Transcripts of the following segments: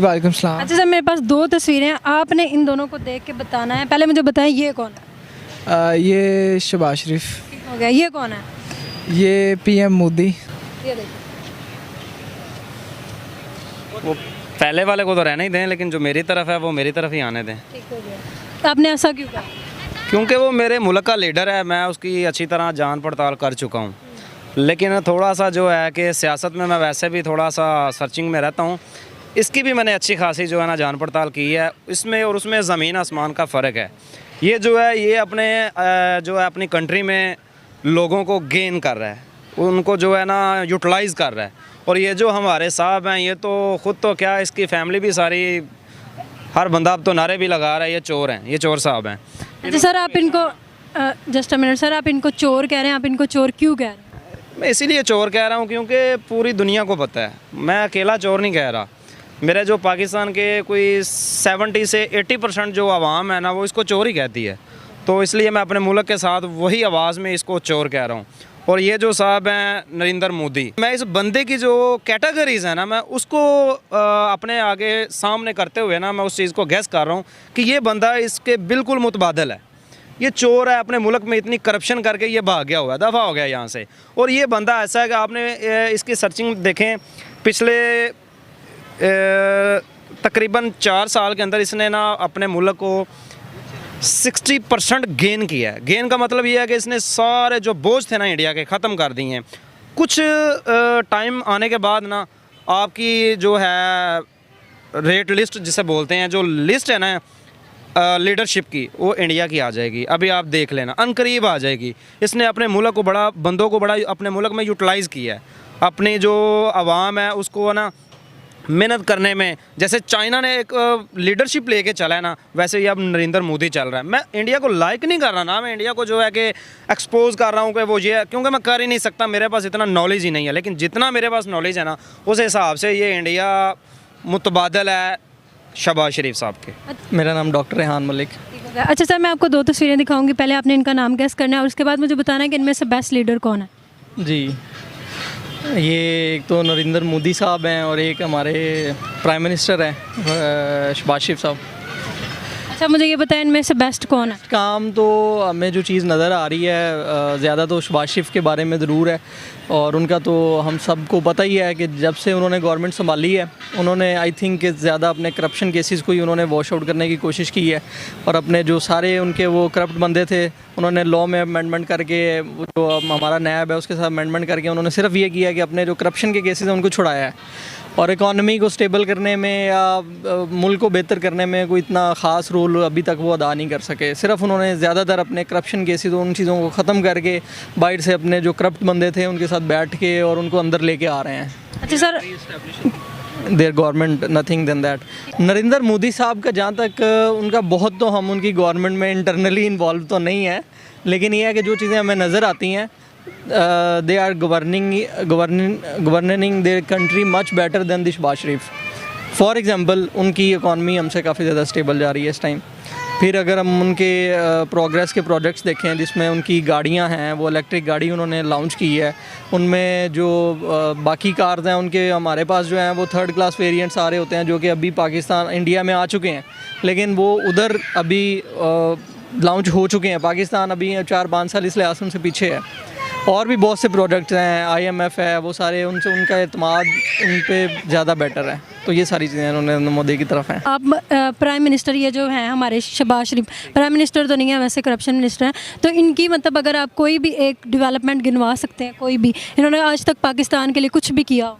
वालेकुम सलाम। अच्छा सर, मेरे पास दो तस्वीरें हैं, आपने इन दोनों को देख के बताना है। पहले मुझे बताएं ये कौन है? ये शहबाज शरीफ, ठीक हो गया। ये कौन है? ये पीएम मोदी। ये देखो। वो पहले वाले को तो रहने ही दें, लेकिन जो मेरी तरफ है वो मेरी तरफ ही आने दें, ठीक हो गया। तो आपने ऐसा क्यों कहा? क्योंकि वो मेरे मुल्क का लीडर है। मैं उसकी अच्छी तरह जान पड़ताल कर चुका हूँ। लेकिन थोड़ा सा जो है कि सियासत में मैं वैसे भी थोड़ा सा सर्चिंग में रहता हूँ। इसकी भी मैंने अच्छी खासी जो है ना जान पड़ताल की है। इसमें और उसमें ज़मीन आसमान का फ़र्क है। ये जो है ये अपने जो है अपनी कंट्री में लोगों को गेन कर रहा है, उनको जो है ना यूटिलाइज़ कर रहा है। और ये जो हमारे साहब हैं, ये तो ख़ुद तो क्या, इसकी फैमिली भी सारी, हर बंदा अब तो नारे भी लगा रहा है ये चोर हैं, ये चोर साहब हैं। अच्छा सर, आप इनको जस्ट अ मिनट सर, आप इनको चोर कह रहे हैं, आप इनको चोर क्यों कह रहे हैं? मैं इसीलिए चोर कह रहा हूँ क्योंकि पूरी दुनिया को पता है, मैं अकेला चोर नहीं कह रहा। मेरे जो पाकिस्तान के कोई 70 से 80% जो आवाम है ना, वो इसको चोर ही कहती है। तो इसलिए मैं अपने मुल्क के साथ वही आवाज़ में इसको चोर कह रहा हूँ। और ये जो साहब हैं नरेंद्र मोदी, मैं इस बंदे की जो कैटेगरीज़ है ना, मैं उसको अपने आगे सामने करते हुए ना, मैं उस चीज़ को गैस कर रहा हूँ कि ये बंदा इसके बिल्कुल मुतबादल है। ये चोर है, अपने मुल्क में इतनी करप्शन करके ये भाग गया हुआ है, दफ़ा हो गया यहाँ से। और ये बंदा ऐसा है कि आपने इसकी सर्चिंग देखें, पिछले तकरीबन 4 साल के अंदर इसने ना अपने मुल्क को 60% गेन किया है। गेन का मतलब ये है कि इसने सारे जो बोझ थे ना इंडिया के, ख़त्म कर दिए हैं। कुछ टाइम आने के बाद ना आपकी जो है रेट लिस्ट जिसे बोलते हैं, जो लिस्ट है ना लीडरशिप की, वो इंडिया की आ जाएगी। अभी आप देख लेना, अनकरीब आ जाएगी। इसने अपने मुल्क को बड़ा, बंदों को बड़ा अपने मुल्क में यूटिलाइज़ किया है। अपनी जो आवाम है उसको ना मेहनत करने में, जैसे चाइना ने एक लीडरशिप लेके चला है ना, वैसे ही अब नरेंद्र मोदी चल रहा है। मैं इंडिया को लाइक नहीं कर रहा ना, मैं इंडिया को जो है कि एक्सपोज कर रहा हूँ कि वो ये, क्योंकि मैं कर ही नहीं सकता, मेरे पास इतना नॉलेज ही नहीं है। लेकिन जितना मेरे पास नॉलेज है ना, उस हिसाब से ये इंडिया मुतबादल है शहबाज शरीफ साहब के। मेरा नाम डॉक्टर रेहान मलिक। ठीक हो गया। अच्छा सर, मैं आपको दो तस्वीरें दिखाऊंगी, पहले आपने इनका नाम गैस करना है और उसके बाद मुझे बताना है कि इनमें से बेस्ट लीडर कौन है। जी, ये एक तो नरेंद्र मोदी साहब हैं और एक हमारे प्राइम मिनिस्टर हैं शहबाज शरीफ साहब। अच्छा, मुझे ये बताएं इनमें से बेस्ट कौन है? काम तो हमें जो चीज़ नज़र आ रही है ज़्यादा तो शहबाज शरीफ के बारे में ज़रूर है। और उनका तो हम सबको पता ही है कि जब से उन्होंने गवर्नमेंट संभाली है, उन्होंने आई थिंक ज़्यादा अपने करप्शन केसेस को ही उन्होंने वॉश आउट करने की कोशिश की है। और अपने जो सारे उनके वो करप्ट बंदे थे, उन्होंने लॉ में अमेंडमेंट करके, जो हमारा नैब है उसके साथ अमेंडमेंट करके उन्होंने सिर्फ ये किया कि अपने जो करप्शन के केसेस हैं उनको छुड़ाया है। और इकॉनमी को स्टेबल करने में या मुल्क को बेहतर करने में कोई इतना ख़ास रोल अभी तक वो अदा नहीं कर सके। सिर्फ उन्होंने ज़्यादातर अपने करप्शन केसेस, उन चीज़ों को ख़त्म करके बाहर से अपने जो करप्ट बंदे थे उनके साथ बैठ के और उनको अंदर लेके आ रहे हैं। अच्छा sir, there government nothing then that. Narendra Modi साहब का जहाँ तक उनका बहुत, तो हम उनकी गवर्नमेंट में इंटरनली इन्वॉल्व तो नहीं है, लेकिन ये है कि जो चीज़ें हमें नज़र आती हैं, they are governing their country much better than the Shehbaz Sharif. For example, उनकी इकॉनमी हमसे काफ़ी ज़्यादा स्टेबल जा रही है इस टाइम। फिर अगर हम उनके प्रोग्रेस के प्रोजेक्ट्स देखें, जिसमें उनकी गाड़ियां हैं, वो इलेक्ट्रिक गाड़ी उन्होंने लॉन्च की है। उनमें जो बाकी कार्स हैं उनके, हमारे पास जो हैं वो 3rd क्लास वेरिएंट्स आ रहे होते हैं, जो कि अभी पाकिस्तान, इंडिया में आ चुके हैं, लेकिन वो उधर अभी लॉन्च हो चुके हैं। पाकिस्तान अभी 4-5 साल इस लिहाज से उनसे पीछे है। और भी बहुत से प्रोडक्ट्स हैं, IMF है, वो सारे उनसे उनका एतमाद उन पे ज़्यादा बेटर है। तो ये सारी चीज़ें उन्होंने मोदी की तरफ हैं। आप प्राइम मिनिस्टर ये जो हैं हमारे शहबाज शरीफ, प्राइम मिनिस्टर तो नहीं है वैसे, करप्शन मिनिस्टर हैं, तो इनकी मतलब अगर आप कोई भी एक डेवलपमेंट गिनवा सकते हैं, कोई भी, इन्होंने आज तक पाकिस्तान के लिए कुछ भी किया हो?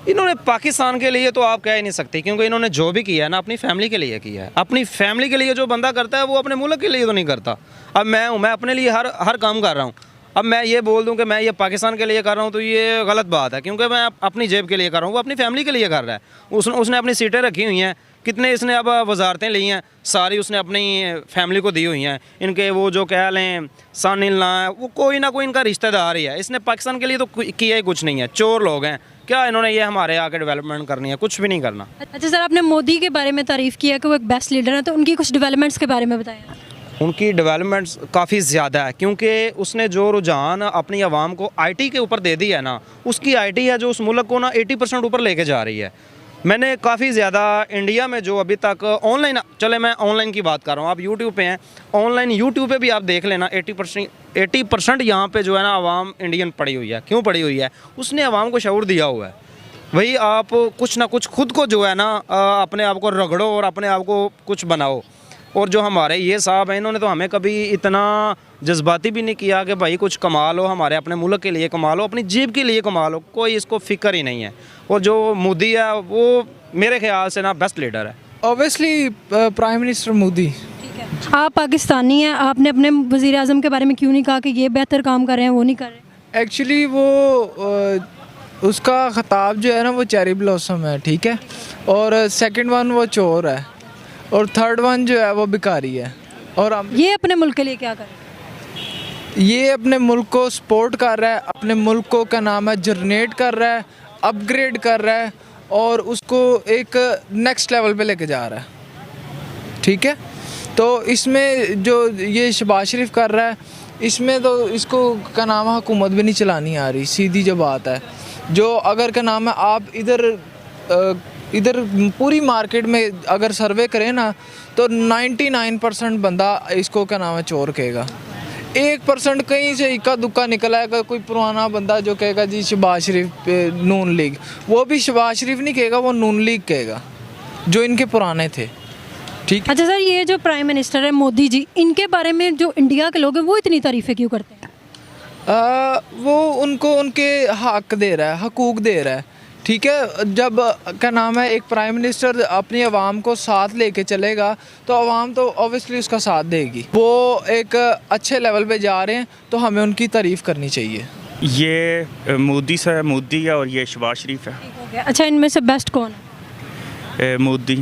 इन्होंने पाकिस्तान के लिए तो आप कह ही नहीं सकते, क्योंकि इन्होंने जो भी किया है ना अपनी फैमिली के लिए किया है। अपनी फैमिली के लिए जो बंदा करता है वो अपने मुल्क के लिए तो नहीं करता। अब मैं हूँ, मैं अपने लिए हर काम कर रहा हूँ। अब मैं ये बोल दूं कि मैं ये पाकिस्तान के लिए कर रहा हूँ तो ये गलत बात है, क्योंकि मैं अपनी जेब के लिए कर रहा हूँ, वो अपनी फैमिली के लिए कर रहा है। उसने अपनी सीटें रखी हुई हैं, कितने इसने अब वजारतें ली हैं, सारी उसने अपनी फैमिली को दी हुई हैं। इनके वो जो कह लें सन इन लॉ है, वो कोई ना कोई इनका रिश्तेदार ही है। इसने पाकिस्तान के लिए तो किया ही कुछ नहीं है। चोर लोग हैं क्या, इन्होंने ये हमारे आके डेवलपमेंट करनी है? कुछ भी नहीं करना। अच्छा सर, आपने मोदी के बारे में तारीफ़ किया कि वो एक बेस्ट लीडर है, तो उनकी कुछ डेवलपमेंट्स के बारे में बताएं। उनकी डेवलपमेंट्स काफ़ी ज़्यादा है, क्योंकि उसने जो रुझान अपनी आवाम को आईटी के ऊपर दे दिया है ना, उसकी आईटी है जो उस मुल्क को ना 80% ऊपर लेके जा रही है। मैंने काफ़ी ज़्यादा इंडिया में जो अभी तक ऑनलाइन, चले मैं ऑनलाइन की बात कर रहा हूँ, आप यूट्यूब पे हैं, ऑनलाइन यूट्यूब पे भी आप देख लेना 80% यहाँ पे जो है ना आवाम इंडियन पड़ी हुई है। क्यों पड़ी हुई है? उसने आवाम को शऊर दिया हुआ है। भाई आप कुछ ना कुछ खुद को जो है ना अपने आप को रगड़ो और अपने आप को कुछ बनाओ। और जो हमारे ये साहब हैं, इन्होंने तो हमें कभी इतना जज्बाती भी नहीं किया कि भाई कुछ कमा लो, हमारे अपने मुल्क के लिए कमा लो, अपनी जेब के लिए कमा लो, कोई इसको फिक्र ही नहीं है। और जो मोदी है वो मेरे ख्याल से ना बेस्ट लीडर है। Obviously prime minister Modi. ठीक है, आप पाकिस्तानी हैं, आपने अपने वज़ीर आज़म के बारे में क्यों नहीं कहा कि ये बेहतर काम कर रहे हैं, वो नहीं कर रहे? एक्चुअली वो उसका खिताब जो है ना वो चेरी ब्लॉसम है, ठीक है, और सेकंड वन वो चोर है, और थर्ड वन जो है वो भिखारी है। और ये अपने मुल्क के लिए क्या कर रहे हैं? ये अपने मुल्क को सपोर्ट कर रहा है, अपने मुल्क को क्या नाम है जनरेट कर रहा है, अपग्रेड कर रहा है, और उसको एक नेक्स्ट लेवल पे लेके जा रहा है, ठीक है। तो इसमें जो ये शहबाज शरीफ कर रहा है, इसमें तो इसको क्या नाम है हुकूमत भी नहीं चलानी आ रही, सीधी जो बात है। जो अगर क्या नाम है आप इधर पूरी मार्केट में अगर सर्वे करें ना तो 99% बंदा इसको क्या नाम है चोर कहेगा। 1% कहीं से इक्का दुक्का निकला है कोई पुराना बंदा जो कहेगा जी शहबाज शरीफ नून लीग, वो भी शहबाज शरीफ नहीं कहेगा, वो नून लीग कहेगा जो इनके पुराने थे, ठीक। अच्छा सर, ये जो प्राइम मिनिस्टर है मोदी जी, इनके बारे में जो इंडिया के लोग हैं वो इतनी तारीफ़ें क्यों करते हैं? वो उनको उनके हक दे रहा है, हकूक़ दे रहा है, ठीक है। जब क्या नाम है एक प्राइम मिनिस्टर अपनी आवाम को साथ लेके चलेगा तो आवाम तो ऑब्वियसली उसका साथ देगी। वो एक अच्छे लेवल पे जा रहे हैं तो हमें उनकी तारीफ़ करनी चाहिए। ये मोदी है और ये शहबाज शरीफ है। अच्छा, इनमें से बेस्ट कौन है? मोदी।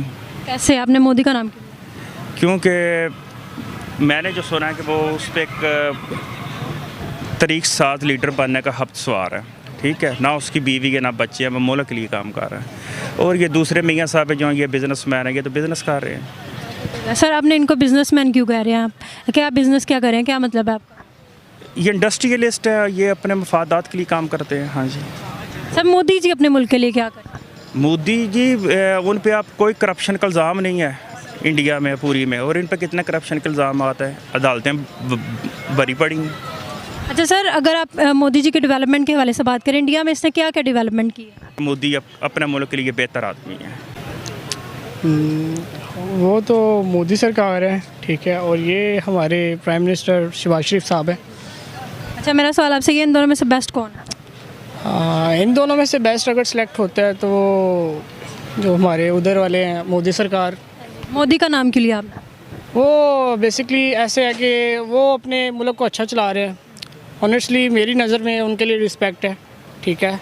कैसे आपने मोदी का नाम क्यों? क्योंकि मैंने जो सुना है कि वो उस पर एक तरीक साथ लीडर बनने का हफ्त सवार है, ठीक है, ना उसकी बीवी के ना बच्चे हैं, वो मुल्क के लिए काम कर रहा है। और ये दूसरे मियाँ साहब जो ये बिजनेसमैन है, ये तो बिज़नेस कर रहे हैं। सर, आपने इनको बिजनेसमैन क्यों कह रहे हैं? आप क्या बिज़नेस क्या करें, क्या मतलब है आपका? ये इंडस्ट्रियलिस्ट है, ये अपने मफादात के लिए काम करते हैं। हाँ जी। सर, मोदी जी अपने मुल्क के लिए क्या करते हैं? मोदी जी उन पे आप कोई करप्शन का इल्ज़ाम नहीं है इंडिया में पूरी में, और इन पे कितने करप्शन के इल्ज़ाम आता है, अदालतें भरी पड़ी हैं। अच्छा सर, अगर आप मोदी जी के डेवलपमेंट के हवाले से बात करें, इंडिया में इसने क्या क्या डेवलपमेंट की है? मोदी अपने मुल्क के लिए बेहतर आदमी है। वो तो मोदी सरकार है, ठीक है, और ये हमारे प्राइम मिनिस्टर शहबाज शरीफ साहब है। अच्छा, मेरा सवाल आपसे ये, इन दोनों में से बेस्ट कौन है? इन दोनों में से बेस्ट अगर सिलेक्ट होता है तो जो हमारे उधर वाले हैं मोदी सरकार। मोदी का नाम क्यों लिया आपने? वो बेसिकली ऐसे है कि वो अपने मुल्क को अच्छा चला रहे हैं। ऑनेस्टली मेरी नज़र में उनके लिए रिस्पेक्ट है, ठीक है।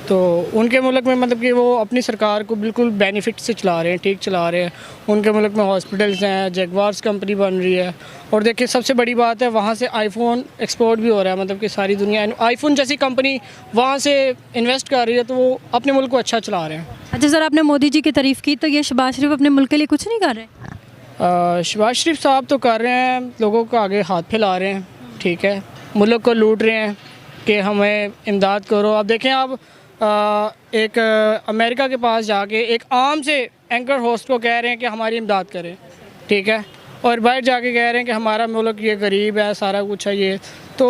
तो उनके मुल्क में मतलब कि वो अपनी सरकार को बिल्कुल बेनिफिट से चला रहे हैं, ठीक चला रहे हैं। उनके मुल्क में हॉस्पिटल्स हैं, जगवार्स कंपनी बन रही है, और देखिए सबसे बड़ी बात है वहाँ से आईफोन एक्सपोर्ट भी हो रहा है, मतलब कि सारी दुनिया आईफोन जैसी कंपनी वहाँ से इन्वेस्ट कर रही है, तो वो अपने मुल्क को अच्छा चला रहे हैं। अच्छा सर, आपने मोदी जी की तारीफ़ की, तो ये शहबाज शरीफ अपने मुल्क के लिए कुछ नहीं कर रहे? शहबाज शरीफ साहब तो कर रहे हैं, लोगों को आगे हाथ फैला रहे हैं, ठीक है, मुल्क को लूट रहे हैं कि हमें इमदाद करो। अब देखें, आप एक अमेरिका के पास जाके एक आम से एंकर होस्ट को कह रहे हैं कि हमारी इमदाद करें, ठीक है, और बाहर जाके कह रहे हैं कि हमारा मुल्क ये गरीब है, सारा कुछ है ये। तो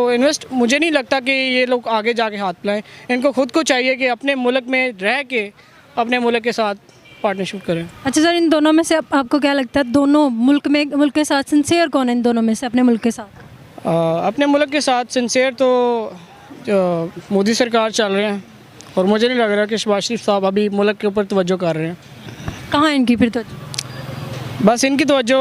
मुझे नहीं लगता कि ये लोग आगे जाके हाथ फैलाएं। इनको खुद को चाहिए कि अपने मुल्क में रह के अपने मुल्क के साथ पार्टनरशिप करें। अच्छा सर, इन दोनों में से आपको क्या लगता है, दोनों मुल्क के साथ सिंसियर कौन है इन दोनों में से अपने मुल्क के साथ? अपने मुल्क के साथ सिंसियर तो मोदी सरकार चल रहे हैं, और मुझे नहीं लग रहा कि शहबाज शरीफ साहब अभी मुल्क के ऊपर तवज्जो कर रहे हैं। कहाँ है इनकी फिर तो? बस इनकी तवज्जो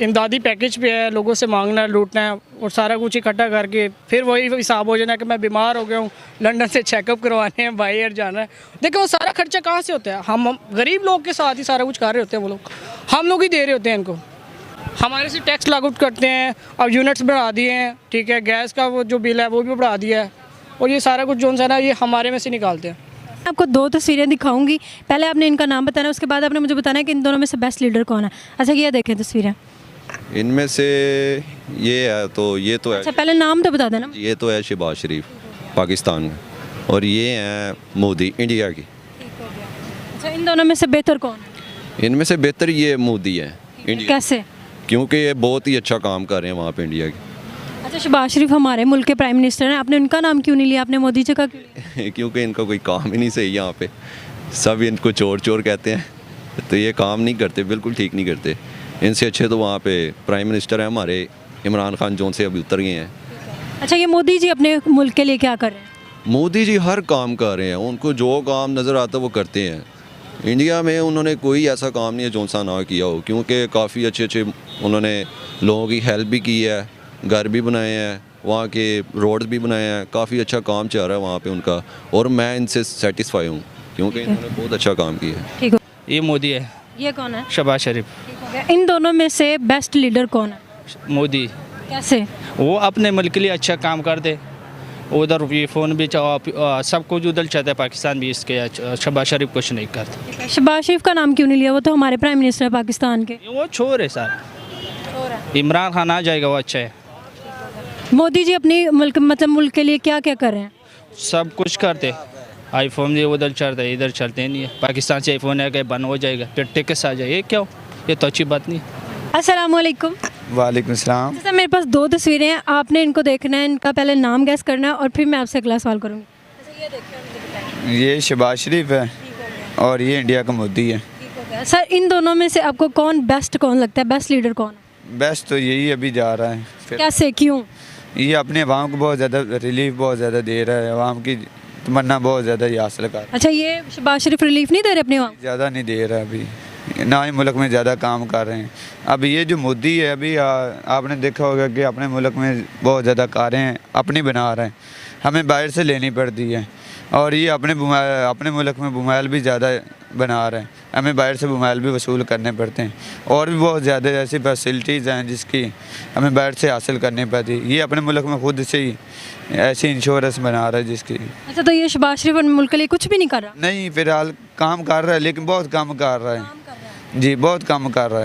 इमदादी पैकेज पे है, लोगों से मांगना, लूटना है, और सारा कुछ इकट्ठा करके फिर वही हिसाब हो जाना कि मैं बीमार हो गया हूँ, लंदन से चेकअप करवाने हैं, बाहर जाना है। देखो वो सारा खर्चा कहाँ से होता है? हम गरीब लोग के साथ ही सारा कुछ कर रहे होते हैं, वो लोग हम लोग ही दे रहे होते हैं इनको। हमारे से टैक्स लागू करते हैं, अब यूनिट्स बढ़ा दिए हैं, ठीक है, गैस का वो जो बिल है वो भी बढ़ा दिया है, और ये सारा कुछ जो है ना ये हमारे में से निकालते हैं। आपको दो तस्वीरें दिखाऊंगी, पहले आपने इनका नाम बताना, उसके बाद आपने मुझे बताना है कि इन दोनों में से बेस्ट लीडर कौन है। अच्छा, ये देखें तस्वीरें, इनमें से ये है तो ये तो है। अच्छा, पहले नाम तो बता देना। ये तो है शहबाज शरीफ पाकिस्तान का, और ये हैं मोदी इंडिया की। अच्छा, इन दोनों में से बेहतर कौन है? इनमें से बेहतर ये मोदी है इंडिया, कैसे? क्योंकि ये बहुत ही अच्छा काम कर रहे हैं वहाँ पे इंडिया के। अच्छा, शहबाज शरीफ हमारे मुल्क के प्राइम मिनिस्टर हैं, आपने उनका नाम क्यों नहीं लिया, आपने मोदी जी का क्यों लिया? क्योंकि इनका कोई काम ही नहीं सही यहाँ पे, सब इनको चोर चोर कहते हैं, तो ये काम नहीं करते, बिल्कुल ठीक नहीं करते। इनसे अच्छे तो वहाँ पे प्राइम मिनिस्टर हैं हमारे इमरान खान, जो से अभी उतर गए हैं। अच्छा, ये मोदी जी अपने मुल्क के लिए क्या कर रहे हैं? मोदी जी हर काम कर रहे हैं, उनको जो काम नज़र आता है वो करते हैं। इंडिया में उन्होंने कोई ऐसा काम नहीं है जो सा ना किया हो, क्योंकि काफ़ी अच्छे अच्छे उन्होंने लोगों की हेल्प भी की है, घर भी बनाए हैं, वहाँ के रोड भी बनाए हैं, काफ़ी अच्छा काम चल रहा है वहाँ पे उनका, और मैं इनसे सेटिस्फाई हूँ क्योंकि इन्होंने बहुत अच्छा काम किया है। ठीक हो, ये मोदी है, ये कौन है? शहबाज शरीफ। ठीक हो गया। इन दोनों में से बेस्ट लीडर कौन है? मोदी, कैसे? वो अपने मुल्क के लिए अच्छा काम कर दे, उधर ये फ़ोन भी सब कुछ उधर चलता है, पाकिस्तान भी इसके शहबाज शरीफ कुछ नहीं करते। शहबाज शरीफ का नाम क्यों नहीं लिया? वो तो हमारे प्राइम मिनिस्टर है पाकिस्तान के। वो छोर है सर, इमरान खान आ जाएगा, वो अच्छा है। मोदी जी अपनी मुल्क के लिए क्या क्या कर रहे हैं? सब कुछ करते, आईफोन भी उधर चलता है, इधर चलते नहीं है। पाकिस्तान से आईफोन है कि बंद हो जाएगा, फिर टिकस आ जाए, ये क्यों? ये तो अच्छी बात नहीं। अस्सलाम वालेकुम। वालेकुम सलाम। जैसा मेरे पास दो तस्वीरें हैं, आपने इनको देखना है, इनका पहले नाम गैस करना है और फिर मैं आपसे अगला सवाल करूँगी। ये शहबाज शरीफ है और ये इंडिया का मोदी है। सर, इन दोनों में से आपको कौन लगता है, बेस्ट लीडर कौन है? बेस्ट तो यही अभी जा रहा है। फिर कैसे, क्यों? ये अपने अवाम को बहुत ज़्यादा रिलीफ बहुत ज़्यादा दे रहा है, अवाम की तमन्ना बहुत ज़्यादा ये हासिल कर। अच्छा, ये शहबाज शरीफ रिलीफ नहीं दे रहे अपने वहाँ? ज़्यादा नहीं दे रहा अभी, ना ही मुल्क में ज़्यादा काम कर रहे हैं। अब ये जो मोदी है अभी आपने देखा होगा कि अपने मुल्क में बहुत ज़्यादा कारें अपनी बना रहे हैं, हमें बाहर से लेनी पड़ती है, और ये अपने मुल्क में बुमाइल भी ज़्यादा बना रहे हैं, हमें बाहर से बुमाइल भी वसूल करने पड़ते हैं, और भी बहुत ज़्यादा ऐसी फैसिलिटीज़ हैं जिसकी हमें बाहर से हासिल करनी पड़ती है। ये अपने मुल्क में खुद से ही ऐसी इंश्योरेंस बना रहा है जिसकी। अच्छा, तो ये शहबाज शरीफ अपने मुल्क के लिए कुछ भी नहीं कर रहा? नहीं, फ़िलहाल काम कर रहा है, लेकिन बहुत कम कर रहा है। जी, बहुत कम कर रहा है।